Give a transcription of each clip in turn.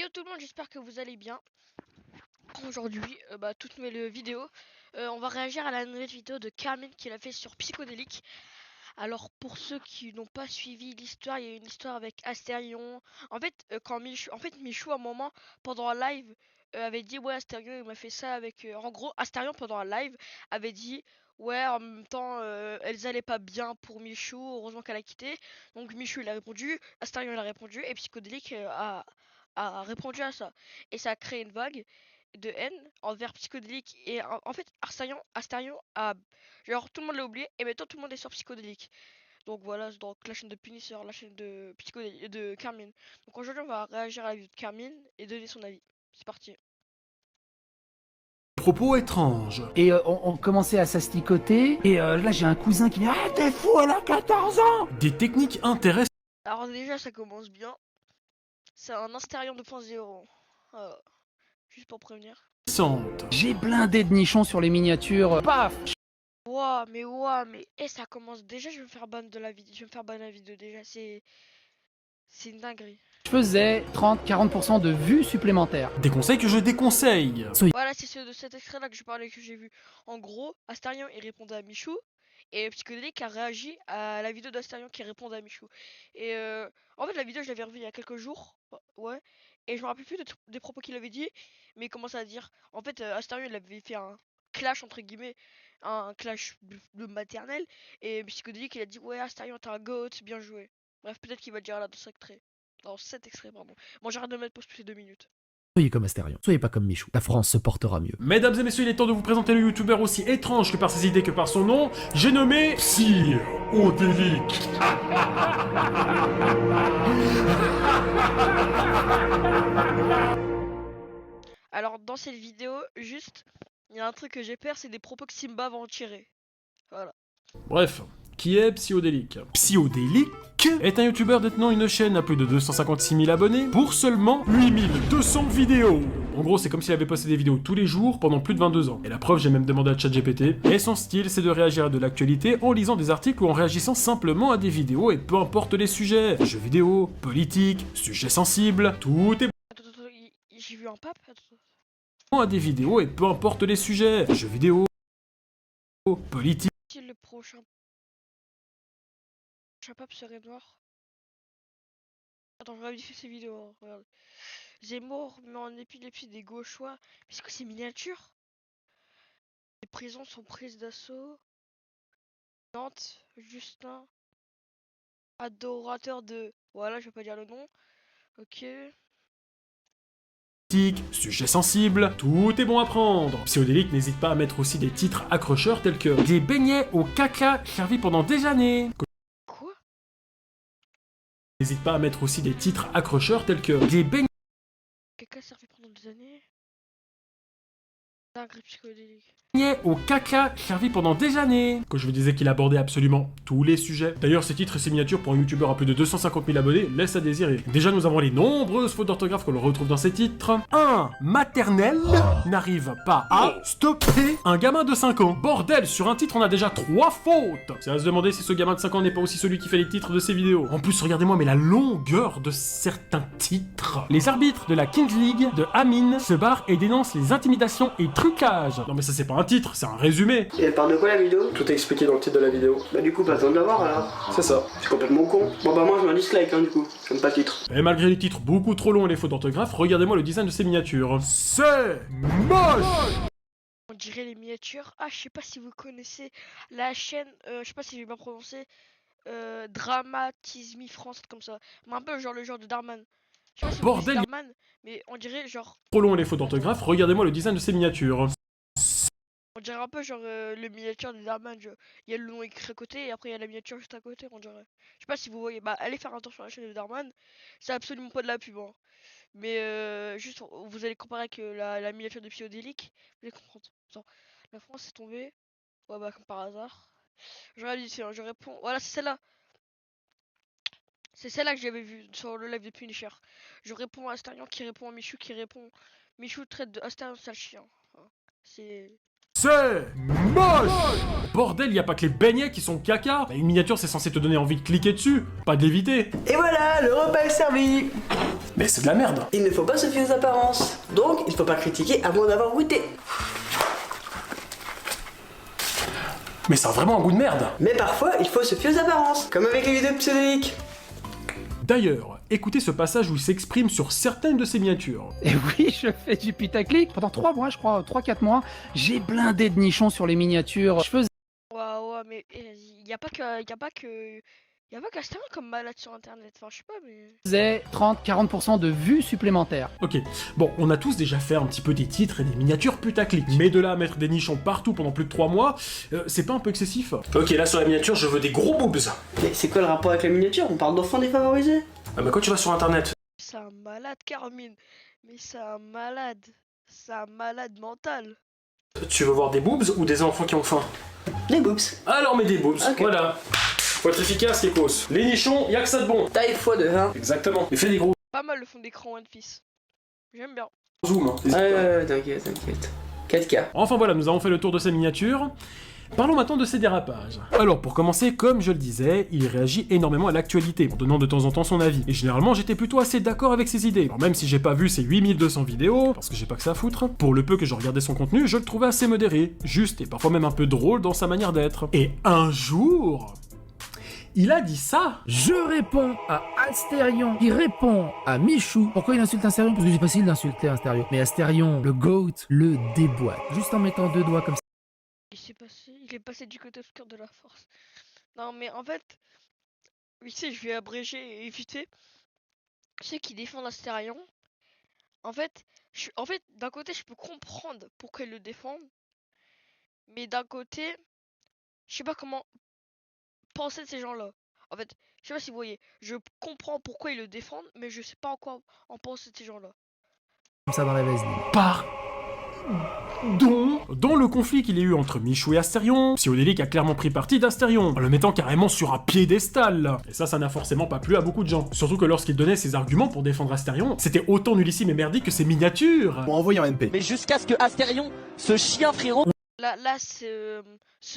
Salut tout le monde, j'espère que vous allez bien. Aujourd'hui, toute nouvelle vidéo. On va réagir à la nouvelle vidéo de Carmine qu'il a fait sur Psychodélique. Alors pour ceux qui n'ont pas suivi l'histoire, il y a une histoire avec Astérion. En fait, Michou à un moment pendant un live avait dit ouais Astérion il m'a fait ça avec. En gros, Astérion pendant un live avait dit ouais en même temps elles allaient pas bien pour Michou. Heureusement qu'elle a quitté. Donc Michou il a répondu, Astérion il a répondu et Psychodélique a répondu à ça. Et ça a créé une vague de haine envers Psychodélique. Et en fait Astérion a genre tout le monde l'a oublié et maintenant tout le monde est sur Psychodélique. Donc voilà, donc la chaîne de Punisseur, la chaîne de Psychodélique de Carmine. Donc aujourd'hui on va réagir à la vidéo de Carmine et donner son avis. C'est parti. Propos étranges. Et on commençait à s'asticoter. Et là, j'ai un cousin qui dit ah, t'es fou, elle a 14 ans. Des techniques intéressantes. Alors déjà ça commence bien. C'est un Astérion 2.0. Voilà. Juste pour prévenir. J'ai blindé de nichons sur les miniatures. Paf. Ouah, mais ça commence déjà. Je vais me faire ban de la vidéo. Je vais me faire ban de la vidéo déjà. C'est une dinguerie. Je faisais 30-40% de vues supplémentaires. Des conseils que je déconseille. Voilà, c'est de cet extrait-là que je parlais, que j'ai vu. En gros, Astarion il répondait à Michou et Psychodélique a réagi à la vidéo d'Astarion qui répondait à Michou. Et en fait, la vidéo je l'avais revue il y a quelques jours, ouais, et je me rappelle plus des propos qu'il avait dit, mais il commençait à dire. En fait, Astarion il avait fait un clash entre guillemets, un clash de maternelle, et Psychodélique il a dit ouais, Astarion t'es un goat, bien joué. Bref, peut-être qu'il va dire là dans cet extrait. Dans cet extrait, pardon. Bon, j'arrête de mettre pause toutes les 2 minutes. Soyez comme Astérion, soyez pas comme Michou. La France se portera mieux. Mesdames et messieurs, il est temps de vous présenter le youtubeur aussi étrange que par ses idées que par son nom. J'ai nommé Psychodélique. Alors dans cette vidéo, juste, il y a un truc que j'ai peur, c'est des propos que Simba va en tirer. Voilà. Bref, qui est Psychodélique? Psychodélique est un youtubeur détenant une chaîne à plus de 256 000 abonnés pour seulement 8200 vidéos. En gros, c'est comme s'il avait posté des vidéos tous les jours pendant plus de 22 ans. Et la preuve, j'ai même demandé à ChatGPT. Et son style, c'est de réagir à de l'actualité en lisant des articles ou en réagissant simplement à des vidéos et peu importe les sujets. Jeux vidéo, politique, sujets sensibles, tout est Attends, j'ai vu un pape. bon à des vidéos et peu importe les sujets. Jeux vidéo, politique. Si le prochain pape serait noir. Attends, je regarde ces vidéos. Hein, regarde. Zemmour met en épilepsie des gauchois. Mais c'est quoi ces miniatures? Les prisons sont prises d'assaut. Nantes, Justin, adorateur de. Voilà, je vais pas dire le nom. Ok. Sujet sensible, tout est bon à prendre. Psychodélique n'hésite pas à mettre aussi des titres accrocheurs tels que des beignets au caca servis pendant des années. Quoi? N'hésite pas à mettre aussi des titres accrocheurs tels que des beignets Quelqu'un servi pendant des années? Dinguerie psychodélique. au caca servis pendant des années. Quand je vous disais qu'il abordait absolument tous les sujets. D'ailleurs, ces titres et ces miniatures pour un youtubeur à plus de 250 000 abonnés laissent à désirer. Déjà, nous avons les nombreuses fautes d'orthographe que l'on retrouve dans ces titres. Un maternel n'arrive pas à stopper un gamin de 5 ans. Bordel, sur un titre, on a déjà 3 fautes. C'est à se demander si ce gamin de 5 ans n'est pas aussi celui qui fait les titres de ces vidéos. En plus, regardez-moi, mais la longueur de certains titres. Les arbitres de la Kings League de Amine se barrent et dénoncent les intimidations et trucages. Non mais ça c'est pas un titre, c'est un résumé. Et elle parle de quoi la vidéo? Tout est expliqué dans le titre de la vidéo. Bah du coup pas besoin de l'avoir alors. C'est ça. C'est complètement con. Bon bah moi je mets un dislike hein du coup. J'aime pas le titre. Et malgré les titres beaucoup trop longs et les fautes d'orthographe, regardez-moi le design de ces miniatures. C'est moche. On dirait les miniatures. Ah, je sais pas si vous connaissez la chaîne, je sais pas si j'ai bien prononcé, Dramatismi France, comme ça. Mais un peu genre le genre de Darman. Je sais pas si vous connaissez Bordel. Darman, mais on dirait genre. Trop long et les fautes d'orthographe, regardez-moi le design de ces miniatures. On dirait un peu genre le miniature de Darman. Il y a le nom écrit à côté et après il y a la miniature juste à côté, on dirait. Je sais pas si vous voyez. Bah, allez faire un tour sur la chaîne de Darman. C'est absolument pas de la pub, hein. Mais juste, vous allez comparer avec la miniature de Psychodélique. Vous allez comprendre. Attends, la France est tombée. Ouais, bah, comme par hasard. Je regarde ici, hein, je réponds. Voilà, c'est celle-là. C'est celle-là que j'avais vue sur le live de Punisher. Je réponds à Astarion qui répond à Michou qui répond. Michou traite de Astarion sale chien. Hein. C'est. C'est moche. Bordel, y a pas que les beignets qui sont caca. Bah, une miniature, c'est censé te donner envie de cliquer dessus, pas de l'éviter. Et voilà, le repas est servi. Mais c'est de la merde. Il ne faut pas se fier aux apparences. Donc, il ne faut pas critiquer avant d'avoir goûté. Mais ça a vraiment un goût de merde. Mais parfois, il faut se fier aux apparences. Comme avec les vidéos pseudoniques. D'ailleurs, écoutez ce passage où il s'exprime sur certaines de ses miniatures. Et oui, je fais du putaclic. Pendant 3 mois, je crois, 3-4 mois, j'ai blindé de nichons sur les miniatures. Je faisais Ouais, mais il y a pas qu'Astérien comme malade sur internet. Enfin, je sais pas, mais. 30-40% de vues supplémentaires. Ok, bon, on a tous déjà fait un petit peu des titres et des miniatures putaclic. Mais de là à mettre des nichons partout pendant plus de 3 mois, c'est pas un peu excessif? Ok, là sur la miniature, je veux des gros boobs. Mais c'est quoi le rapport avec la miniature? On parle d'enfants défavorisés. Ah bah quand tu vas sur internet. C'est un malade, Carmine. Mais c'est un malade. C'est un malade mental. Tu veux voir des boobs ou des enfants qui ont faim? Des boobs. Alors mets des boobs, Ok. voilà. Faut être efficace, les causes. Les nichons, y'a que ça de bon. Taille x2, hein. Exactement. Et fais des gros Pas mal le fond d'écran One Piece. J'aime bien. zoom. Hein. T'inquiète. 4K. Enfin voilà, nous avons fait le tour de ces miniatures. Parlons maintenant de ses dérapages. Alors pour commencer, comme je le disais, il réagit énormément à l'actualité, en donnant de temps en temps son avis. Et généralement j'étais plutôt assez d'accord avec ses idées. Alors même si j'ai pas vu ses 8200 vidéos, parce que j'ai pas que ça à foutre, pour le peu que je regardais son contenu, je le trouvais assez modéré, juste et parfois même un peu drôle dans sa manière d'être. Et un jour... il a dit ça. Je réponds à Astérion qui répond à Michou. Pourquoi il insulte Astérion? Parce que c'est facile d'insulter Astérion. Mais Astérion, le GOAT, le déboîte. Juste en mettant 2 doigts comme ça. Il est passé du côté obscur de la force. Non, mais en fait, oui, tu sais, je vais abréger et éviter. Ceux qui défendent Astérion, en fait, d'un côté, je peux comprendre pourquoi ils le défendent, mais d'un côté, je sais pas comment penser de ces gens-là. En fait, je sais pas si vous voyez, je comprends pourquoi ils le défendent, mais je sais pas encore en penser de ces gens-là. Comme ça dans la vaseline. Dans le conflit qu'il y a eu entre Michou et Astérion, Psyodélique a clairement pris parti d'Astérion, en le mettant carrément sur un piédestal. Et ça n'a forcément pas plu à beaucoup de gens. Surtout que lorsqu'il donnait ses arguments pour défendre Astérion, c'était autant nullissime et merdique que ses miniatures. Pour envoyer en MP. Mais jusqu'à ce que Astérion, ce chien frérot, Là, ce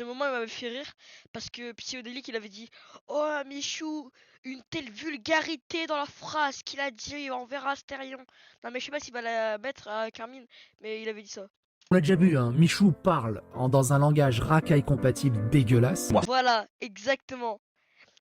moment il m'avait fait rire parce que Psyodélique il avait dit oh Michou, une telle vulgarité dans la phrase qu'il a dit envers Astérion. Non mais je sais pas s'il va la mettre à Carmine, mais il avait dit ça. On l'a déjà vu, hein. Michou parle dans un langage racaille compatible dégueulasse. Voilà, exactement.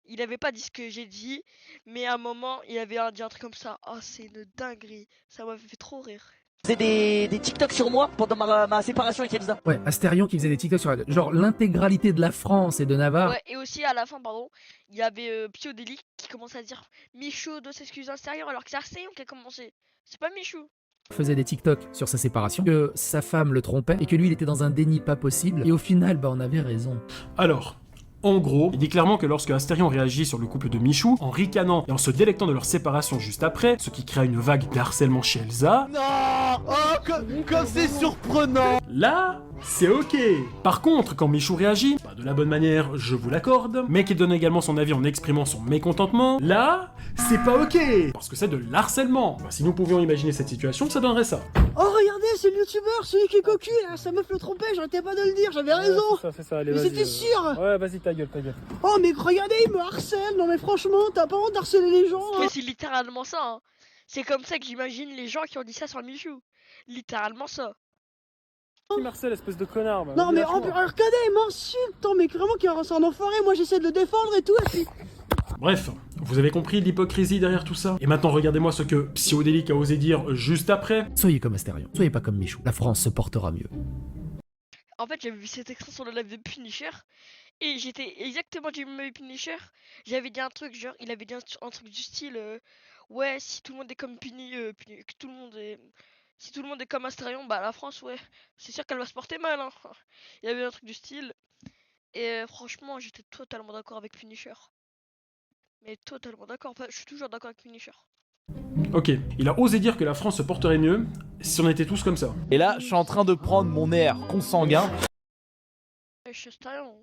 Il avait pas dit ce que j'ai dit, mais à un moment il avait dit un truc comme ça. Oh c'est une dinguerie, ça m'avait fait trop rire. c'est des TikTok sur moi pendant ma séparation avec Elsa. Ouais, Astérion qui faisait des TikTok sur genre l'intégralité de la France et de Navarre. Ouais, et aussi à la fin, pardon, il y avait Psyodélique qui commençait à dire Michou doit s'excuser à Astérion alors que c'est Astérion qui a commencé. C'est pas Michou. Faisait des TikTok sur sa séparation, que sa femme le trompait et que lui il était dans un déni pas possible. Et au final, bah on avait raison. Alors... en gros, il dit clairement que lorsque Astérion réagit sur le couple de Michou, en ricanant et en se délectant de leur séparation juste après, ce qui crée une vague d'harcèlement chez Elsa... Non. Oh, comme c'est surprenant. là, c'est ok. Par contre, quand Michou réagit, pas de la bonne manière, je vous l'accorde, mais qu'il donne également son avis en exprimant son mécontentement, là, c'est pas ok. Parce que c'est de l'harcèlement. Bah, si nous pouvions imaginer cette situation, ça donnerait ça. Oh regardez, c'est le youtubeur, celui qui est cocu là, sa meuf le trompait, j'arrêtais pas de le dire, j'avais raison. C'est ça, allez, Mais c'était sûr. Ouais, vas-y, ta gueule. Oh mais regardez, il me harcèle, non mais franchement, t'as pas honte d'harceler les gens hein. Mais c'est littéralement ça. Hein. C'est comme ça que j'imagine les gens qui ont dit ça sur Michou. Littéralement ça. Marcel, espèce de connard. Non mais regardez, il m'insulte, mais vraiment c'est un enfoiré, moi j'essaie de le défendre et tout, et puis... Bref, vous avez compris l'hypocrisie derrière tout ça. Et maintenant, regardez-moi ce que Psyodélique a osé dire juste après. Soyez comme Astérion, soyez pas comme Michou. La France se portera mieux. En fait, j'avais vu cet extrait sur le live de Punisher. Et j'étais exactement du même Punisher. J'avais dit un truc, genre, il avait dit un truc du style ouais, si tout le monde est comme que tout le monde est... Si tout le monde est comme Astérion, bah la France, ouais, c'est sûr qu'elle va se porter mal. Hein. Il y avait un truc du style. Et franchement, j'étais totalement d'accord avec Punisher. Mais totalement d'accord. Enfin, je suis toujours d'accord avec Punisher. Ok, il a osé dire que la France se porterait mieux si on était tous comme ça. Et là, je suis en train de prendre mon air consanguin. Je suis Astérion.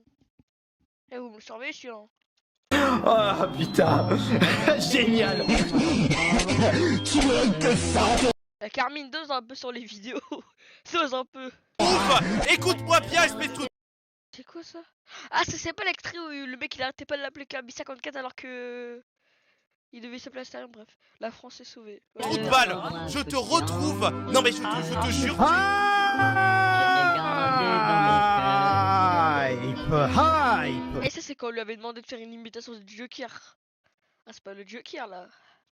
Eh, vous me le surveillez, celui-là. Ah putain. Génial. La Carmine dose un peu sur les vidéos. Dose un peu. Écoute-moi bien, espèce de... C'est quoi ça? Ah, ça c'est pas l'extrait où le mec il arrêtait pas de l'appeler Kirby 54 alors que il devait s'appeler Astarion. Bref, la France est sauvée. Coup de balle, je te retrouve. Non mais je te jure. Hype. Et ça c'est quand on lui avait demandé de faire une imitation du Joker. Ah, c'est pas le Joker là.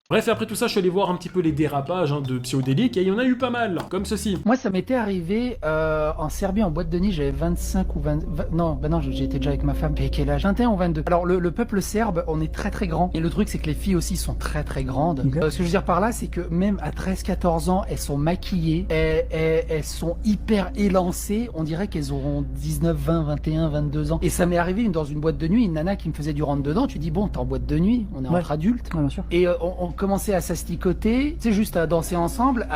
Bref, après tout ça, je suis allé voir un petit peu les dérapages de Psychodélique, et il y en a eu pas mal, comme ceci. Moi, ça m'était arrivé en Serbie en boîte de nuit, j'avais 25 ou 20... Non, bah non, j'étais déjà avec ma femme. J'avais quel âge? 21 ou 22. Alors, le peuple serbe, on est très très grand. Et le truc, c'est que les filles aussi sont très très grandes. Ce que je veux dire par là, c'est que même à 13-14 ans, elles sont maquillées, elles sont hyper élancées. On dirait qu'elles auront 19, 20, 21, 22 ans. Et ça m'est arrivé dans une boîte de nuit, une nana qui me faisait du rentre-dedans. Tu dis, bon, t'es en boîte de nuit, on est entre adultes. Ouais, bien sûr. Et on commençait à s'asticoter, tu sais, juste à danser ensemble,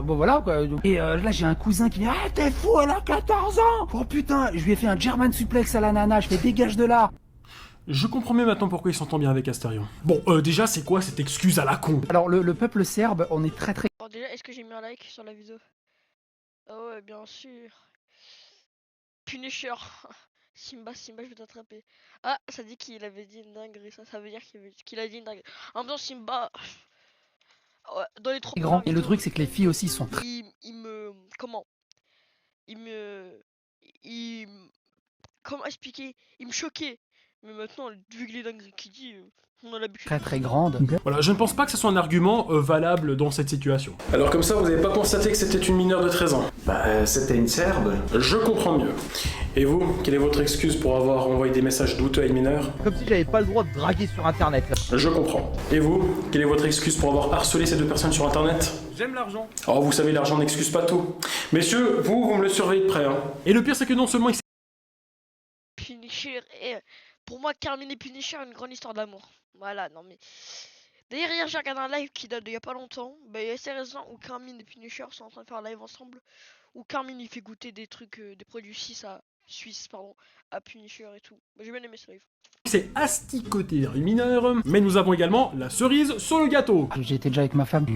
bon voilà quoi. Et là j'ai un cousin qui dit ah t'es fou, elle a 14 ans. Oh putain, je lui ai fait un German suplex à la nana, je fais dégage de là. Je comprends mieux maintenant pourquoi il s'entend bien avec Astarion. Bon, déjà, c'est quoi cette excuse à la con? Alors le peuple serbe, on est très très... Bon, déjà, est-ce que j'ai mis un like sur la vidéo? Ah ouais, bien sûr. Punisher. Simba, je vais t'attraper. Ah, ça dit qu'il avait dit une dinguerie, ça veut dire qu'il a dit une dinguerie. En même temps, Simba... Ouais, dans les 3 grand. Et le truc c'est que les filles aussi sont très... il me... Comment? Comment expliquer? Il me choquait. Mais maintenant, vu que les dingueries qu'il dit, on a l'habitude. très très grandes. Voilà, je ne pense pas que ce soit un argument valable dans cette situation. Alors comme ça, vous n'avez pas constaté que c'était une mineure de 13 ans? Bah, c'était une Serbe. Je comprends mieux. Et vous, quelle est votre excuse pour avoir envoyé des messages douteux à une mineure? Comme si j'avais pas le droit de draguer sur internet. Je comprends. Et vous, quelle est votre excuse pour avoir harcelé ces 2 personnes sur internet? J'aime l'argent. Oh, vous savez, l'argent n'excuse pas tout. Messieurs, vous me le surveillez de près, hein. Et le pire, c'est que non seulement il s'est... Punisher et... Pour moi, Carmine et Punisher, une grande histoire d'amour. Voilà, non mais... D'ailleurs, hier, j'ai regardé un live qui date d'il y a pas longtemps. Bah, il y a assez raison où Carmine et Punisher sont en train de faire un live ensemble. Où Carmine, il fait goûter des trucs, des produits suisses, à Punisher et tout. Bah, j'ai bien aimé ce live. C'est asticoté vers une mineure, mais nous avons également la cerise sur le gâteau. J'étais déjà avec ma femme.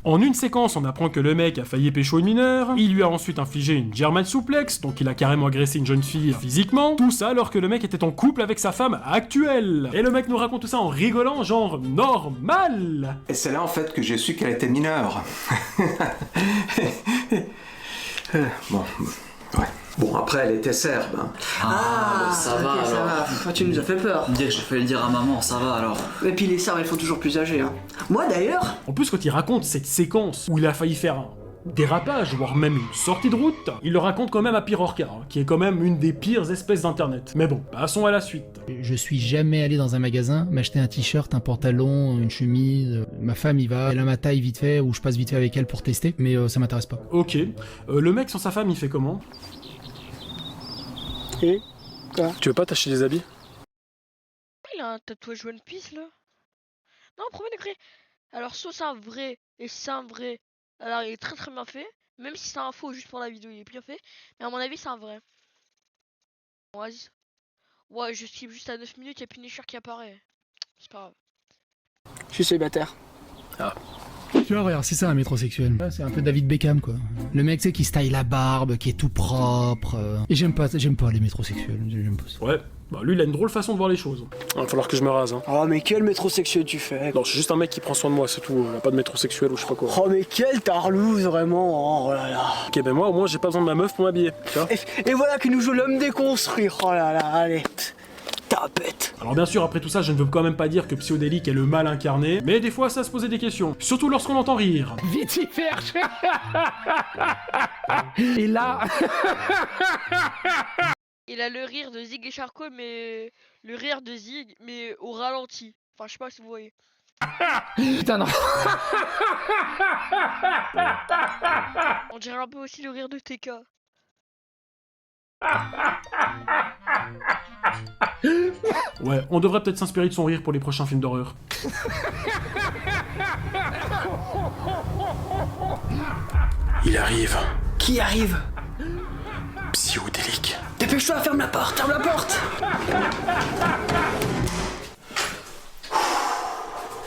En une séquence, on apprend que le mec a failli pécho une mineure, il lui a ensuite infligé une German suplex, donc il a carrément agressé une jeune fille physiquement, tout ça alors que le mec était en couple avec sa femme actuelle. Et le mec nous raconte tout ça en rigolant, genre normal. Et c'est là en fait que j'ai su qu'elle était mineure. Bon, ouais. Bon, après, elle était serbe. Hein. Ça va alors. Ah, tu nous as fait peur. Dire que j'ai failli le dire à maman, ça va alors. Et puis les Serbes, ils font toujours plus âgés. Hein. Moi d'ailleurs. En plus, quand il raconte cette séquence où il a failli faire un dérapage, voire même une sortie de route, il le raconte quand même à Pirorca, hein, qui est quand même une des pires espèces d'internet. Mais bon, passons à la suite. Je suis jamais allé dans un magasin m'acheter un t-shirt, un pantalon, une chemise. Ma femme y va, elle a ma taille vite fait, ou je passe vite fait avec elle pour tester, mais ça m'intéresse pas. Ok. Le mec sans sa femme, il fait comment? Et quoi? Tu veux pas t'acheter des habits? Il a un tatouage One Piece là. Non, premier degré. Alors, soit c'est un vrai, et si c'est un vrai, alors il est très très bien fait. Même si c'est un faux juste pour la vidéo, il est bien fait. Mais à mon avis, c'est un vrai. Bon, vas-y. Ouais, je skip juste à 9 minutes, il y a Punisher qui apparaît. C'est pas grave. Je suis célibataire. Tu vois, regarde, c'est ça un métrosexuel. Ouais, c'est un peu David Beckham, quoi. Le mec, tu sais, qui se taille la barbe, qui est tout propre. Et j'aime pas les métrosexuels. J'aime pas ça. Ouais, bah lui, il a une drôle façon de voir les choses. Il va falloir que je me rase, hein. Oh mais quel métrosexuel tu fais? Non, je suis juste un mec qui prend soin de moi, c'est tout. Il a pas de métrosexuel ou je sais pas quoi. Oh mais quel tarlouse vraiment. Oh là là. Ok, ben moi, au moins, j'ai pas besoin de ma meuf pour m'habiller, tu vois. Et voilà que nous joue l'homme déconstruit. Oh là là, allez. Tapette. Alors bien sûr, après tout ça, je ne veux quand même pas dire que Psychodélique est le mal incarné, mais des fois, ça se posait des questions. Surtout lorsqu'on l'entend rire. Vitifer. Et là... Il a le rire de Zig et Charcot, mais le rire de Zig, mais au ralenti. Enfin, je sais pas si vous voyez. Putain, non. On dirait un peu aussi le rire de TK. Ouais, on devrait peut-être s'inspirer de son rire pour les prochains films d'horreur. Il arrive. Qui arrive? Psychodélique. Dépêche-toi, ferme la porte,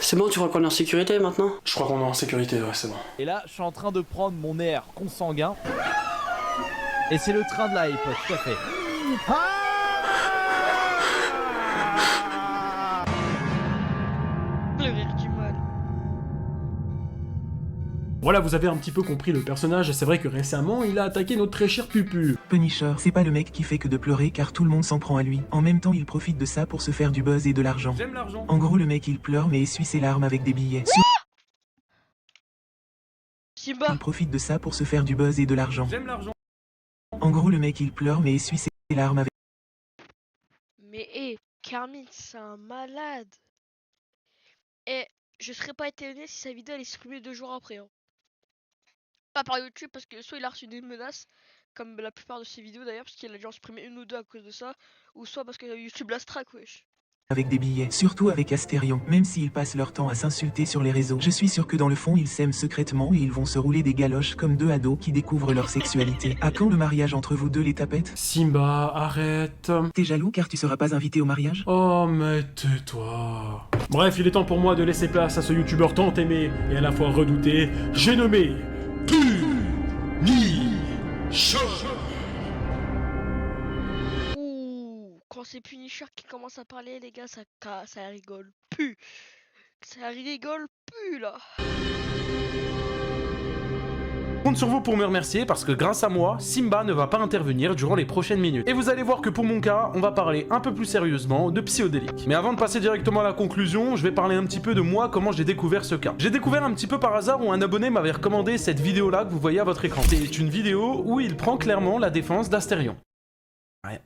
C'est bon, tu crois qu'on est en sécurité maintenant? Je crois qu'on est en sécurité, ouais, c'est bon. Et là, je suis en train de prendre mon air consanguin. Et c'est le train de la hype, tout à fait. Le rire du mal. Voilà, vous avez un petit peu compris le personnage, et c'est vrai que récemment, il a attaqué notre très cher Pupu. Punisher, c'est pas le mec qui fait que de pleurer car tout le monde s'en prend à lui. En même temps, il profite de ça pour se faire du buzz et de l'argent. J'aime l'argent. En gros, le mec il pleure mais essuie ses larmes avec des billets. Simba. Il profite de ça pour se faire du buzz et de l'argent. J'aime l'argent. En gros, le mec il pleure mais essuie ses larmes avec... Mais Carmine, c'est un malade. Et je serais pas étonné si sa vidéo elle est supprimée 2 jours après. Hein. Pas par YouTube parce que soit il a reçu des menaces, comme la plupart de ses vidéos d'ailleurs, parce qu'il a déjà supprimé 1 ou 2 à cause de ça, ou soit parce que YouTube la strike, wesh. Avec des billets, surtout avec Astérion, même s'ils passent leur temps à s'insulter sur les réseaux. Je suis sûr que dans le fond ils s'aiment secrètement et ils vont se rouler des galoches comme 2 ados qui découvrent leur sexualité. À quand le mariage entre vous deux les tapettes? Simba, arrête. T'es jaloux car tu seras pas invité au mariage? Oh, mais tais-toi. Bref, il est temps pour moi de laisser place à ce youtubeur tant aimé et à la fois redouté. J'ai nommé... Punisher. Ouh, quand c'est Punisher qui commence à parler, les gars, ça rigole plus. Ça rigole plus là. Je compte sur vous pour me remercier parce que grâce à moi, Simba ne va pas intervenir durant les prochaines minutes. Et vous allez voir que pour mon cas, on va parler un peu plus sérieusement de Psyodélique. Mais avant de passer directement à la conclusion, je vais parler un petit peu de moi, comment j'ai découvert ce cas. J'ai découvert un petit peu par hasard où un abonné m'avait recommandé cette vidéo-là que vous voyez à votre écran. C'est une vidéo où il prend clairement la défense d'Astérion. Ouais.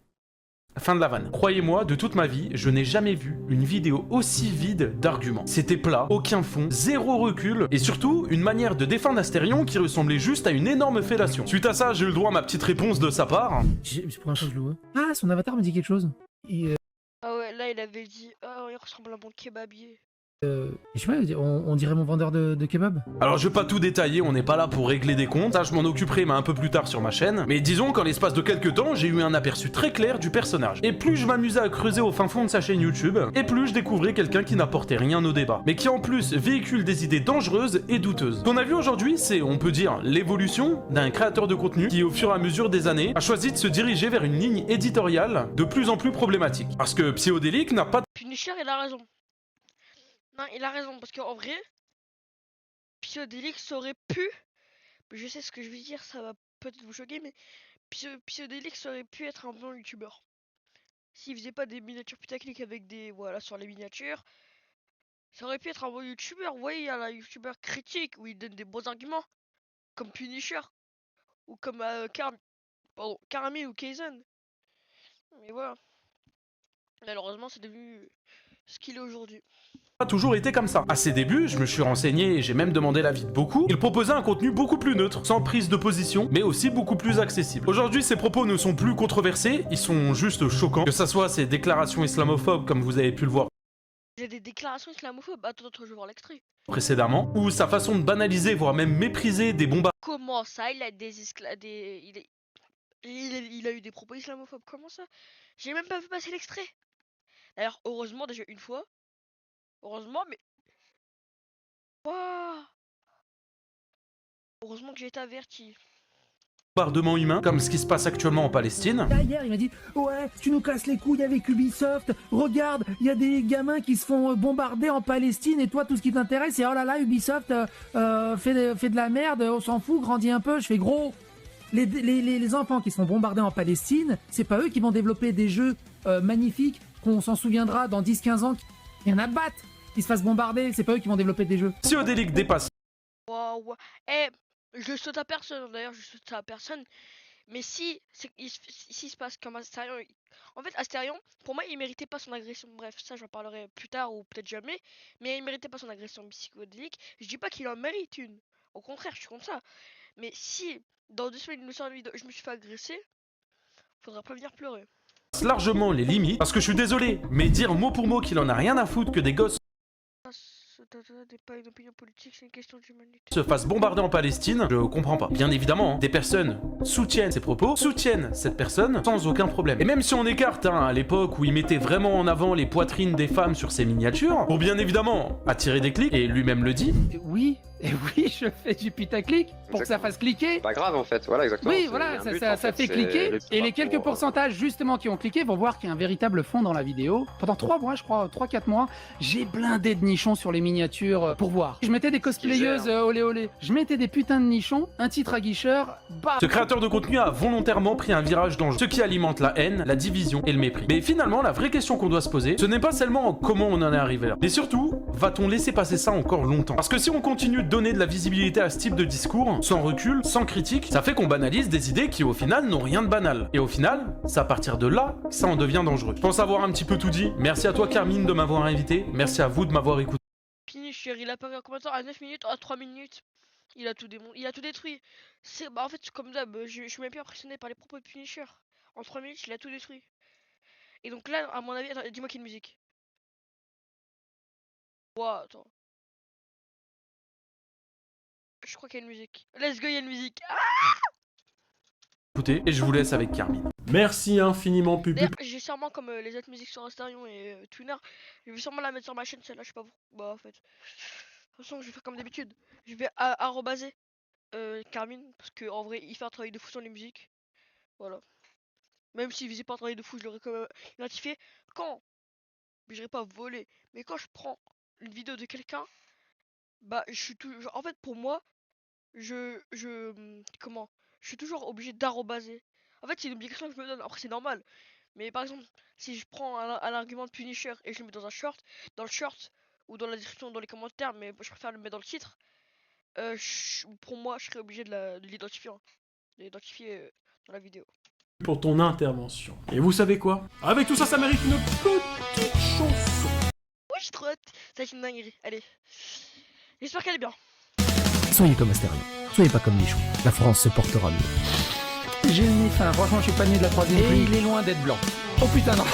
Fin de la vanne. Croyez-moi, de toute ma vie, je n'ai jamais vu une vidéo aussi vide d'arguments. C'était plat, aucun fond, zéro recul, et surtout, une manière de défendre Astérion qui ressemblait juste à une énorme fellation. Suite à ça, j'ai eu le droit à ma petite réponse de sa part. C'est pour la fois que je le vois. Ah, son avatar me dit quelque chose. Ah ouais, là il avait dit, ah il ressemble à mon kebabier. Je sais pas, on dirait mon vendeur de kebab. Alors je vais pas tout détailler, on n'est pas là pour régler des comptes, ça je m'en occuperai mais un peu plus tard sur ma chaîne. Mais disons qu'en l'espace de quelques temps, j'ai eu un aperçu très clair du personnage. Et plus je m'amusais à creuser au fin fond de sa chaîne YouTube, et plus je découvrais quelqu'un qui n'apportait rien au débat, mais qui en plus véhicule des idées dangereuses et douteuses. Ce qu'on a vu aujourd'hui, c'est, on peut dire, l'évolution d'un créateur de contenu qui au fur et à mesure des années a choisi de se diriger vers une ligne éditoriale de plus en plus problématique. Parce que Psyodélique n'a pas... Punisher, il a raison. Non, il a raison, parce qu'en vrai, Psyodélique aurait pu, je sais ce que je veux dire, ça va peut-être vous choquer, mais Psyodélique aurait pu être un bon youtubeur. S'il faisait pas des miniatures putaclic avec des, voilà, sur les miniatures, ça aurait pu être un bon youtubeur. Vous voyez, il y a la youtubeur critique, où il donne des bons arguments, comme Punisher, ou comme Carmine ou Kaizen. Mais voilà. Malheureusement, c'est devenu ce qu'il est aujourd'hui. Pas toujours été comme ça. À ses débuts, je me suis renseigné et j'ai même demandé l'avis de beaucoup. Il proposait un contenu beaucoup plus neutre, sans prise de position, mais aussi beaucoup plus accessible. Aujourd'hui, ses propos ne sont plus controversés, ils sont juste choquants. Que ça soit ses déclarations islamophobes, comme vous avez pu le voir Il y a des déclarations islamophobes. Attends, je vais voir l'extrait. Précédemment, ou sa façon de banaliser, voire même mépriser des bombes. Comment ça, il a il a eu des propos islamophobes. Comment ça? J'ai même pas vu passer l'extrait. D'ailleurs, heureusement, déjà une fois. Heureusement, mais... Wouah. Heureusement que j'ai été averti. Bombardements humains, comme ce qui se passe actuellement en Palestine. Hier, il m'a dit ouais, tu nous casses les couilles avec Ubisoft. Regarde, il y a des gamins qui se font bombarder en Palestine et toi, tout ce qui t'intéresse, c'est oh là là, Ubisoft fait de la merde, on s'en fout, grandis un peu. Je fais gros. Les enfants qui sont bombardés en Palestine, c'est pas eux qui vont développer des jeux magnifiques qu'on s'en souviendra dans 10-15 ans. Il y en a de battre qui se fassent bombarder, c'est pas eux qui vont développer des jeux. Psyodélique dépasse. Waouh. Eh, je saute à personne, d'ailleurs, je saute à personne. Mais si se passe comme Astérion... En fait, Astérion, pour moi, il méritait pas son agression. Bref, ça, j'en parlerai plus tard ou peut-être jamais. Mais il méritait pas son agression psychodélique. Je dis pas qu'il en mérite une. Au contraire, je suis contre ça. Mais si, dans 2 semaines, il me sort une vidéo, je me suis fait agresser, faudra pas venir pleurer. Largement les limites, parce que je suis désolé, mais dire mot pour mot qu'il en a rien à foutre que des gosses n'est pas une opinion politique, c'est une question d'humanité. Se fasse bombarder en Palestine, je comprends pas. Bien évidemment, hein, des personnes soutiennent ses propos, soutiennent cette personne sans aucun problème. Et même si on écarte à l'époque où il mettait vraiment en avant les poitrines des femmes sur ses miniatures, pour bien évidemment attirer des clics, et lui-même le dit. Oui, et oui, je fais du putaclic pour que ça fasse cliquer. Pas grave en fait, voilà exactement. Oui, voilà, ça fait cliquer. Et les quelques pourcentages justement qui ont cliqué vont voir qu'il y a un véritable fond dans la vidéo. Pendant 3 mois, je crois, 3-4 mois, j'ai blindé de nichons sur les miniatures pour voir. Je mettais des cosplayeuses olé olé. Je mettais des putains de nichons, un titre à guicheur, bam. Ce créateur de contenu a volontairement pris un virage dangereux, ce qui alimente la haine, la division et le mépris. Mais finalement, la vraie question qu'on doit se poser, ce n'est pas seulement comment on en est arrivé là, mais surtout, va-t-on laisser passer ça encore longtemps? Parce que si on continue de donner de la visibilité à ce type de discours, sans recul, sans critique, ça fait qu'on banalise des idées qui au final n'ont rien de banal. Et au final, c'est à partir de là que ça en devient dangereux. Je pense avoir un petit peu tout dit. Merci à toi Carmine de m'avoir invité, merci à vous de m'avoir écouté. Finisher, il a apparu en commentaire à 9 minutes, à 3 minutes. Il a tout détruit. En fait, comme d'hab, je suis même plus impressionné par les propos de Punisher. En 3 minutes, il a tout détruit. Et donc là, à mon avis, attends, dis-moi qu'il y a une musique. Wow, attends. Je crois qu'il y a une musique. Let's go, il y a une musique. Ah, Écoutez, et je vous laisse avec Carmine. Merci infiniment, Pupu. d'ailleurs, j'ai sûrement, comme les autres musiques sur Astarion et Twinner, je vais sûrement la mettre sur ma chaîne, celle-là, je sais pas pourquoi. Bah, en fait. De toute façon, je vais faire comme d'habitude. Je vais arrobaser Carmine, parce qu'en vrai, il fait un travail de fou sur les musiques. Voilà. Même s'il faisait pas un travail de fou, je l'aurais quand même identifié. Quand je dirais pas voler, mais quand je prends une vidéo de quelqu'un, bah, je suis toujours. En fait, pour moi, comment? Je suis toujours obligé d'arrobaser. En fait, c'est une obligation que je me donne. Après, c'est normal. Mais par exemple, si je prends un argument de Punisher et je le mets dans dans le short ou dans la description, dans les commentaires, mais je préfère le mettre dans le titre, pour moi, je serais obligé de l'identifier. Hein. De l'identifier dans la vidéo. Pour ton intervention. Et vous savez quoi? Avec tout ça, ça mérite une petite chanson. Ouais, j'ai trop hâte. Ça va être une dinguerie. Allez. J'espère qu'elle est bien. Soyez comme Astérion, soyez pas comme Michou. La France se portera mieux. J'ai le nez fin, franchement, je suis pas né de la troisième pluie. Et il est loin d'être blanc. Oh putain, non.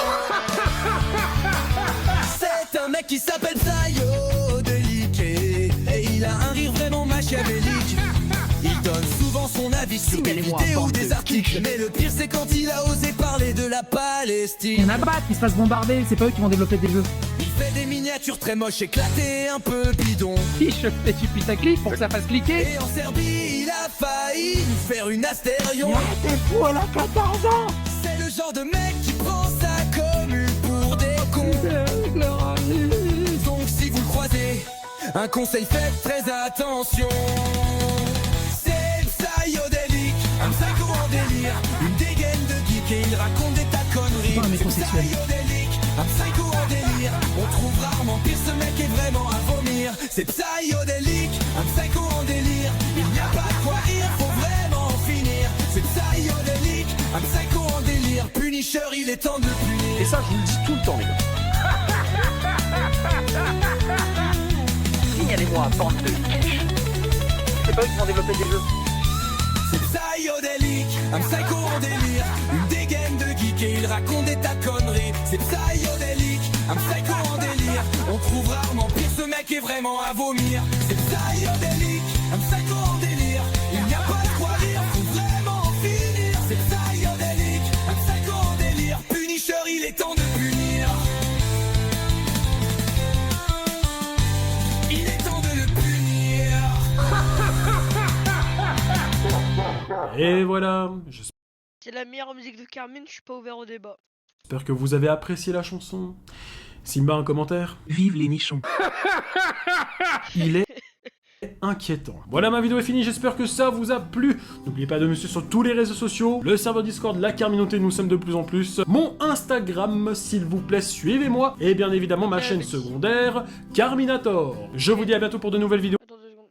C'est un mec qui s'appelle Psyodélique et il a un rire vraiment machiavélique. Il donne souvent son avis sur des vidéos ou des articles. Mais le pire c'est quand il a osé parler de la Palestine. Il y en a pas qui se fassent bombarder, c'est pas eux qui vont développer des jeux. Il fait des miniatures très moches, éclatées, un peu bidon. Si je fais du putaclic pour que ça fasse cliquer. Et en Serbie il a failli nous faire une astérion. T'es fou, elle a 14 ans. C'est le genre de mec qui prend sa commune pour des cons. Donc si vous le croisez, un conseil, faites très attention. C'est psychodélique, un psycho en délire, une dégaine de geek et il raconte des tas de conneries. C'est psychodélique, un psycho en délire, on trouve rarement pire, ce mec est vraiment à vomir. C'est psychodélique, un psycho en délire, il n'y a pas de quoi rire, faut vraiment en finir. C'est psychodélique, un psycho en délire, Punisher, il est temps de le punir. Et ça, je vous le dis tout le temps, les gars. Signalez-moi, bande de quiche. C'est pas eux qui vont développer des jeux. C'est psychodélique, un psycho en délire, une dégaine de geek et il raconte des tas de conneries. C'est psychodélique, un psycho en délire, on trouve rarement pire, ce mec est vraiment à vomir. C'est psychodélique, un psycho en délire, il n'y a pas de quoi rire, faut vraiment en finir. C'est psychodélique, un psycho en délire, Punisher, il est temps de punir. Il est temps de le punir. Et voilà. C'est la meilleure musique de Carmine, je suis pas ouvert au débat. J'espère que vous avez apprécié la chanson. Simba, un commentaire? Vive les nichons. Il est inquiétant. Voilà, ma vidéo est finie, j'espère que ça vous a plu. N'oubliez pas de me suivre sur tous les réseaux sociaux, le serveur Discord, la Carminauté, nous sommes de plus en plus. Mon Instagram, s'il vous plaît, suivez-moi. Et bien évidemment, ma chaîne secondaire, Carminator. Je vous dis à bientôt pour de nouvelles vidéos. Attends 2 secondes.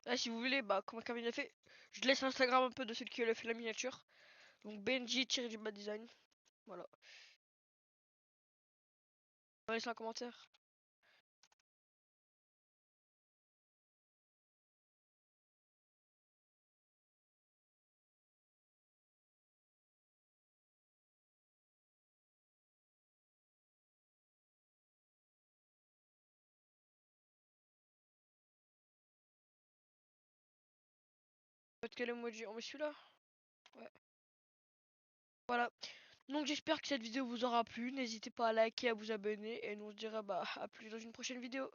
Là, si vous voulez, comme Carmine a fait, je laisse l'Instagram un peu de celui qui a fait la miniature. Donc Benji-design. Voilà. On va laisser un commentaire. Quel emoji? On met celui-là? Ouais. Voilà. Donc j'espère que cette vidéo vous aura plu. N'hésitez pas à liker, à vous abonner. Et nous on se dira à plus dans une prochaine vidéo.